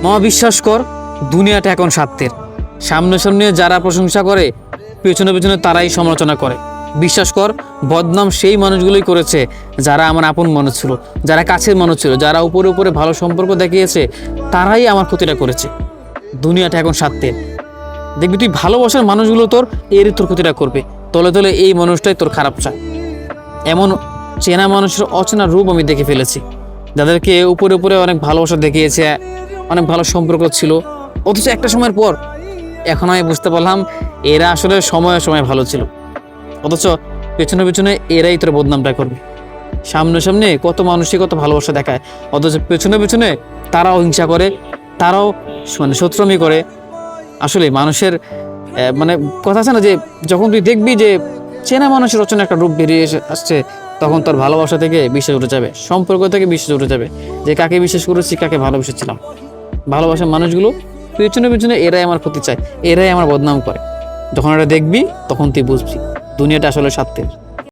মামা বিশ্বাস কর, দুনিয়াটা এখন স্বার্থের। সামনে সামনে যারা প্রশংসা করে, পেছনে পেছনে তারাই সমালোচনা করে। বিশ্বাস কর, বদনাম সেই মানুষগুলোই করেছে যারা আমার আপন মানুষ ছিল, যারা কাছের মানুষ ছিল, যারা উপরে উপরে ভালো সম্পর্ক দেখিয়েছে, তারাই আমার ক্ষতিটা করেছে। দুনিয়াটা এখন স্বার্থের। দেখবি তুই ভালোবাসার মানুষগুলো তোর ক্ষতিটা করবে, তলে তলে এই মানুষটাই তোর খারাপ চায়। এমন চেনা মানুষের অচেনা রূপ আমি দেখে ফেলেছি, যাদেরকে উপরে উপরে অনেক ভালোবাসা দেখিয়েছে, অনেক ভালো সম্পর্ক ছিল, অথচ একটা সময়ের পর এখন আমি বুঝতে পারলাম এরা আসলে সময়ে সময় ভালো ছিল, অথচ পেছনে পেছনে এরাই তোর বদনামটা করবে। সামনে সামনে কত মানুষই কত ভালোবাসা দেখায়, অথচ পেছনে পেছনে তারাও হিংসা করে, তারাও মানে শত্রুমি করে। আসলে মানুষের মানে কথা আছে না, যে যখন তুই দেখবি যে চেনা মানুষের রচনা একটা রূপ বেরিয়ে আসছে, তখন তোর ভালোবাসা থেকে বিশ্বাস উঠে যাবে, সম্পর্ক থেকে বিশ্বাস উঠে যাবে, যে কাকে বিশ্বাস করেছি, কাকে ভালোবেসেছিলাম। ভালোবাসার মানুষগুলো পেছনে পেছনে এরাই আমার ক্ষতি চায়, এরাই আমার বদনাম করে। যখন এটা দেখবি তখন তুই বুঝবি দুনিয়াটা আসলে স্বার্থের।